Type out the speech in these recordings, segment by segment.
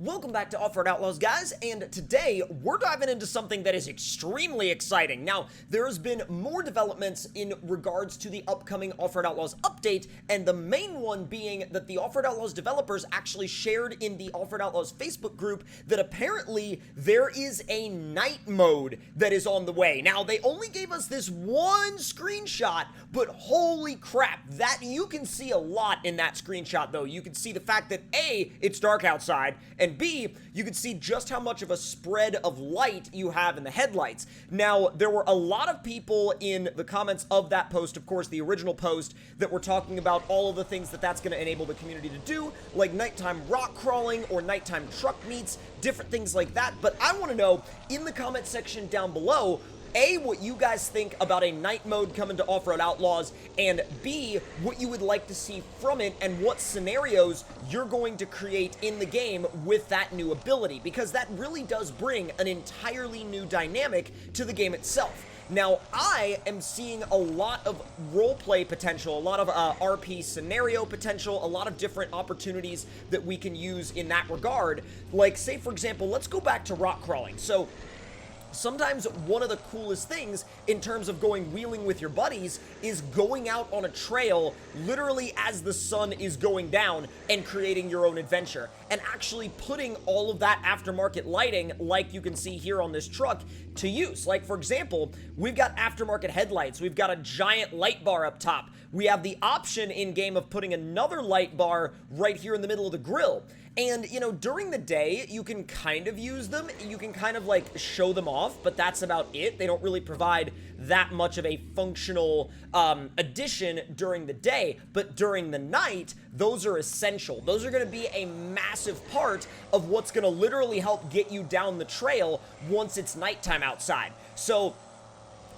Welcome back to Offroad Outlaws, guys, and today we're diving into something that is extremely exciting. Now, there has been more developments in regards to the upcoming Offroad Outlaws update, and the main one being that the Offroad Outlaws developers actually shared in the Offroad Outlaws Facebook group that apparently there is a night mode that is on the way. Now, they only gave us this one screenshot, but holy crap, that you can see a lot in that screenshot, though. You can see the fact that A, it's dark outside, and B, you can see just how much of a spread of light you have in the headlights. Now, there were a lot of people in the comments of that post, of course, the original post, that were talking about all of the things that that's going to enable the community to do, like nighttime rock crawling or nighttime truck meets, different things like that. But I want to know, in the comment section down below, A, what you guys think about a night mode coming to Offroad Outlaws, and B, what you would like to see from it and what scenarios you're going to create in the game with that new ability, because that really does bring an entirely new dynamic to the game itself. Now, I am seeing a lot of roleplay potential, a lot of RP scenario potential, a lot of different opportunities that we can use in that regard. Like, say, for example, let's go back to rock crawling. So, sometimes one of the coolest things in terms of going wheeling with your buddies is going out on a trail literally as the sun is going down and creating your own adventure and actually putting all of that aftermarket lighting, like you can see here on this truck, to use. Like, for example, we've got aftermarket headlights, we've got a giant light bar up top, we have the option in game of putting another light bar right here in the middle of the grille. And, you know, during the day, you can kind of use them, you can kind of, like, show them off, but that's about it. They don't really provide that much of a functional addition during the day, but during the night, those are essential. Those are going to be a massive part of what's going to literally help get you down the trail once it's nighttime outside. So,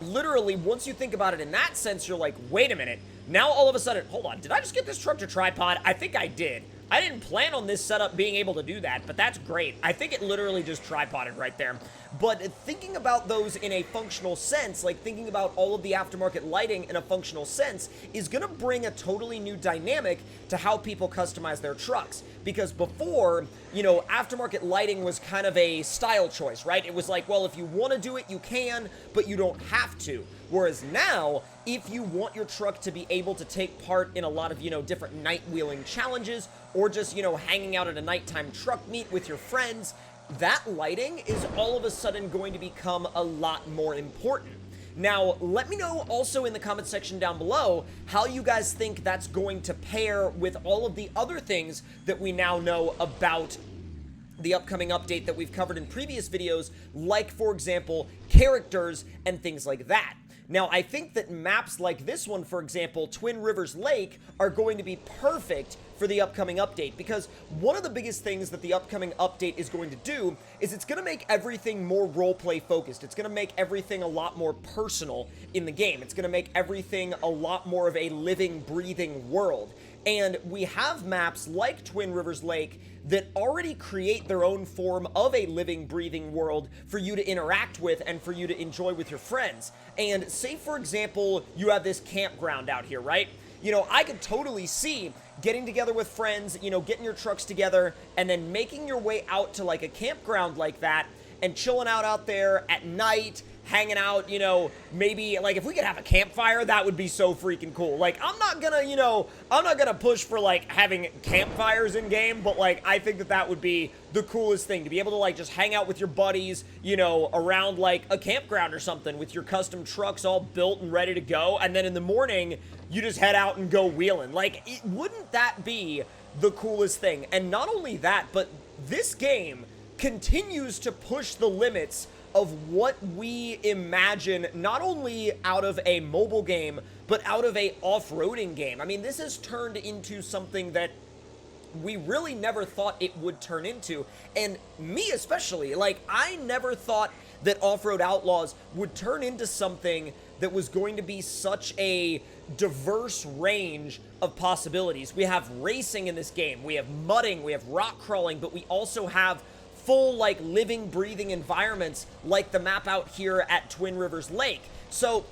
literally, once you think about it in that sense, you're like, wait a minute, now all of a sudden, hold on, did I just get this truck to tripod? I think I did. I didn't plan on this setup being able to do that, but that's great. I think it literally just tripoded right there. But thinking about those in a functional sense, like thinking about all of the aftermarket lighting in a functional sense, is going to bring a totally new dynamic to how people customize their trucks. Because before, you know, aftermarket lighting was kind of a style choice, right? It was like, well, if you want to do it, you can, but you don't have to. Whereas now, if you want your truck to be able to take part in a lot of, you know, different night wheeling challenges, or just, you know, hanging out at a nighttime truck meet with your friends, that lighting is all of a sudden going to become a lot more important. Now, let me know also in the comment section down below how you guys think that's going to pair with all of the other things that we now know about the upcoming update that we've covered in previous videos, like, for example, characters and things like that. Now, I think that maps like this one, for example, Twin Rivers Lake, are going to be perfect for the upcoming update, because one of the biggest things that the upcoming update is going to do is it's going to make everything more roleplay focused. It's going to make everything a lot more personal in the game. It's going to make everything a lot more of a living, breathing world. And we have maps like Twin Rivers Lake that already create their own form of a living, breathing world for you to interact with and for you to enjoy with your friends. And say, for example, you have this campground out here, right? You know, I could totally see getting together with friends, you know, getting your trucks together, and then making your way out to, like, a campground like that, and chilling out there at night, hanging out, you know, maybe, like, if we could have a campfire, that would be so freaking cool. Like, I'm not gonna, you know, I'm not gonna push for, like, having campfires in game, but, like, I think that that would be the coolest thing, to be able to, like, just hang out with your buddies, you know, around, like, a campground or something, with your custom trucks all built and ready to go, and then in the morning, you just head out and go wheeling. Like, wouldn't that be the coolest thing? And not only that, but this game continues to push the limits of what we imagine, not only out of a mobile game, but out of a off-roading game. I mean, this has turned into something that we really never thought it would turn into, and me especially. Like, I never thought that Offroad Outlaws would turn into something that was going to be such a diverse range of possibilities. We have racing in this game, we have mudding, we have rock crawling, but we also have full, like, living, breathing environments like the map out here at Twin Rivers Lake. So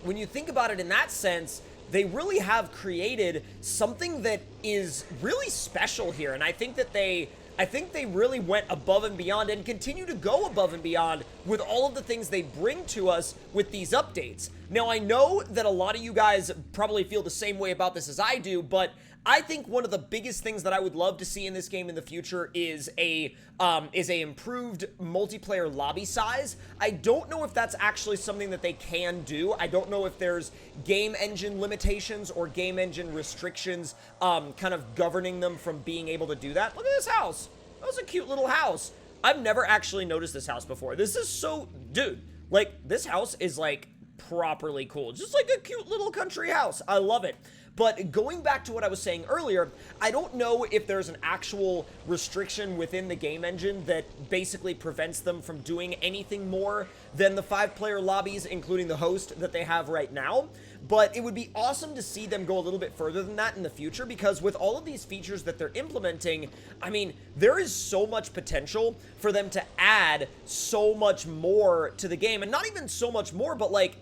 when you think about it in that sense, they really have created something that is really special here, and I think that they I think they really went above and beyond and continue to go above and beyond with all of the things they bring to us with these updates. Now, I know that a lot of you guys probably feel the same way about this as I do, but I think one of the biggest things that I would love to see in this game in the future is a improved multiplayer lobby size. I don't know if that's actually something that they can do. I don't know if there's game engine limitations or game engine restrictions kind of governing them from being able to do that. Look at this house. That was a cute little house. I've never actually noticed this house before. This is so, dude, like, this house is like properly cool. Just like a cute little country house. I love it. But going back to what I was saying earlier, I don't know if there's an actual restriction within the game engine that basically prevents them from doing anything more than the 5-player lobbies, including the host that they have right now. But it would be awesome to see them go a little bit further than that in the future, because with all of these features that they're implementing, I mean, there is so much potential for them to add so much more to the game. And not even so much more, but like,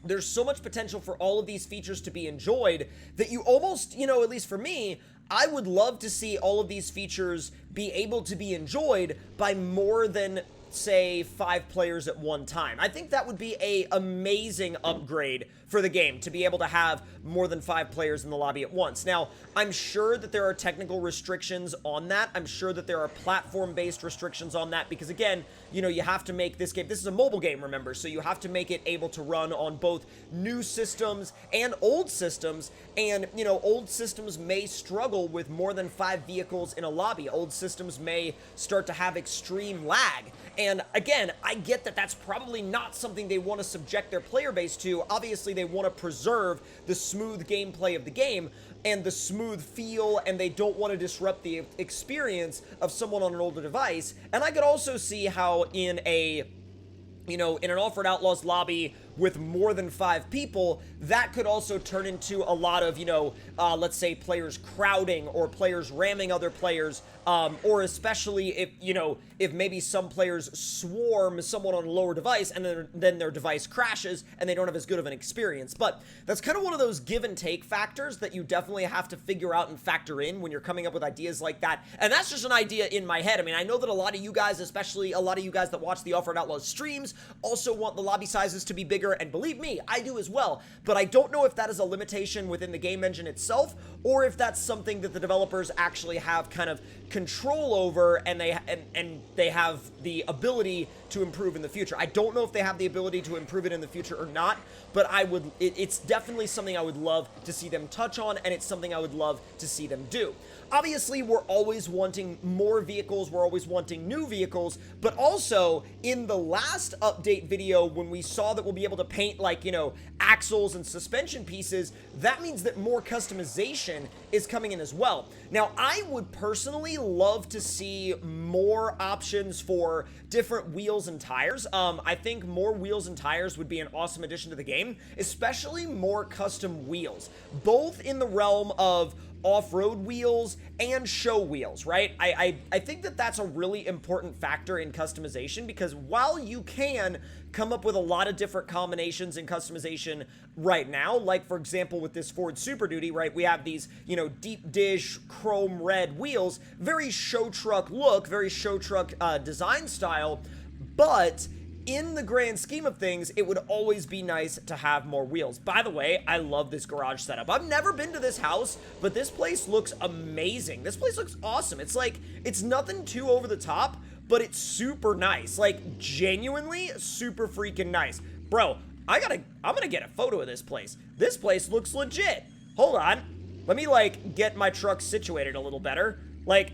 there's so much potential for all of these features to be enjoyed that you almost, you know, at least for me, I would love to see all of these features be able to be enjoyed by more than, say, 5 players at one time. I think that would be an amazing upgrade for the game, to be able to have more than 5 players in the lobby at once. Now, I'm sure that there are technical restrictions on that. I'm sure that there are platform-based restrictions on that, because again, you know, you have to make this game, this is a mobile game, remember, so you have to make it able to run on both new systems and old systems, and, you know, old systems may struggle with more than 5 vehicles in a lobby. Old systems may start to have extreme lag. And again, I get that that's probably not something they want to subject their player base to. Obviously, they want to preserve the smooth gameplay of the game and the smooth feel, and they don't want to disrupt the experience of someone on an older device. And I could also see how in a, you know, in an Offroad Outlaws lobby with more than 5 people, that could also turn into a lot of, you know, let's say players crowding or players ramming other players, or especially if, you know, if maybe some players swarm someone on a lower device and then their device crashes and they don't have as good of an experience. But that's kind of one of those give and take factors that you definitely have to figure out and factor in when you're coming up with ideas like that. And that's just an idea in my head. I mean, I know that a lot of you guys, especially a lot of you guys that watch the Offroad Outlaws streams, also want the lobby sizes to be bigger. And believe me, I do as well, but I don't know if that is a limitation within the game engine itself, or if that's something that the developers actually have kind of control over, and they have the ability to improve in the future. I don't know if they have the ability to improve it in the future or not, but it's definitely something I would love to see them touch on, and it's something I would love to see them do. Obviously, we're always wanting more vehicles, we're always wanting new vehicles, but also, in the last update video, when we saw that we'll be able to paint, like, you know, axles and suspension pieces, that means that more customization is coming in as well. Now, I would personally love to see more options for different wheels and tires. I think more wheels and tires would be an awesome addition to the game, especially more custom wheels, both in the realm of off-road wheels and show wheels, right? I think that that's a really important factor in customization, because while you can come up with a lot of different combinations and customization right now, like for example with this Ford Super Duty, right, we have these, you know, deep dish chrome red wheels, very show truck look, very show truck design style, but in the grand scheme of things, it would always be nice to have more wheels. By the way, I love this garage setup. I've never been to this house, but this place looks amazing. This place looks awesome. It's like, it's nothing too over the top, but it's super nice. Like, genuinely super freaking nice. Bro, I'm gonna get a photo of this place. This place looks legit. Hold on. Let me, like, get my truck situated a little better. Like,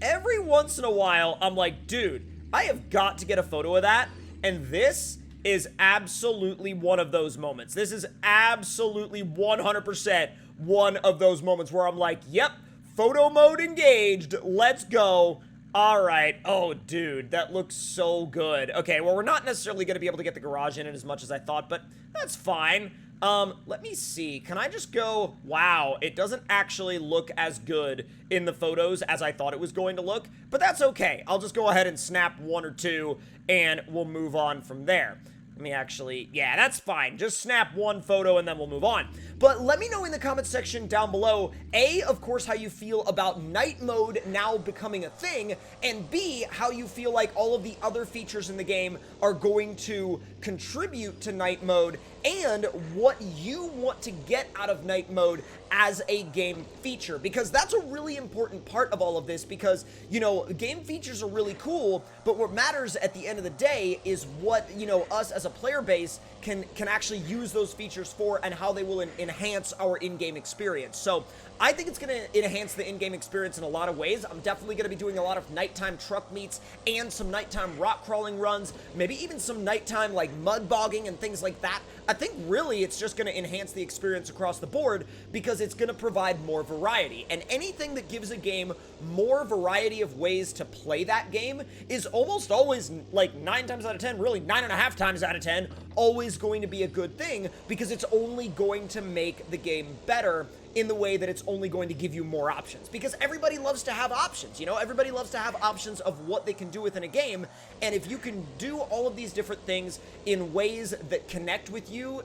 every once in a while, I'm like, dude, I have got to get a photo of that, and this is absolutely one of those moments. This is absolutely 100% one of those moments where I'm like, yep, photo mode engaged, let's go. All right. Oh, dude, that looks so good. Okay, well, we're not necessarily going to be able to get the garage in it as much as I thought, but that's fine. Let me see. Can I just go? Wow, it doesn't actually look as good in the photos as I thought it was going to look, but that's okay. I'll just go ahead and snap one or two, and we'll move on from there. Let me actually, yeah, that's fine. Just snap one photo and then we'll move on. But let me know in the comment section down below, A, of course, how you feel about night mode now becoming a thing, and B, how you feel like all of the other features in the game are going to contribute to night mode, and what you want to get out of night mode as a game feature, because that's a really important part of all of this, because, you know, game features are really cool, but what matters at the end of the day is what, you know, us as a player base can actually use those features for, and how they will enhance our in-game experience. So I think it's going to enhance the in-game experience in a lot of ways. I'm definitely going to be doing a lot of nighttime truck meets and some nighttime rock crawling runs, maybe even some nighttime like mud bogging and things like that. I think really it's just going to enhance the experience across the board, because it's going to provide more variety, and anything that gives a game more variety of ways to play that game is almost always, like 9 times out of 10, really 9.5 times out of 10, always going to be a good thing, because it's only going to make the game better in the way that it's only going to give you more options, because everybody loves to have options, you know, everybody loves to have options of what they can do within a game, and if you can do all of these different things in ways that connect with you,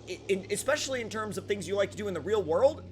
especially in terms of things you like to do in the real world,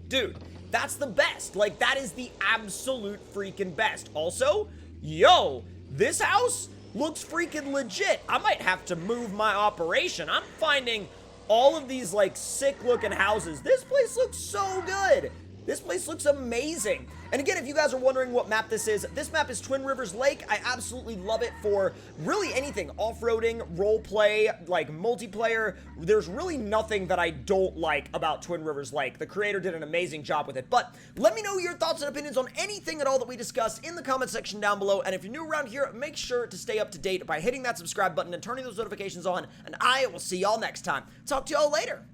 dude, that's the best. Like, that is the absolute freaking best. Also, yo, this house looks freaking legit. I might have to move my operation. I'm finding all of these, like, sick-looking houses. This place looks so good. This place looks amazing. And again, if you guys are wondering what map this map is Twin Rivers Lake. I absolutely love it for really anything. Off-roading, role-play, like multiplayer. There's really nothing that I don't like about Twin Rivers Lake. The creator did an amazing job with it. But let me know your thoughts and opinions on anything at all that we discussed in the comment section down below. And if you're new around here, make sure to stay up to date by hitting that subscribe button and turning those notifications on. And I will see y'all next time. Talk to y'all later.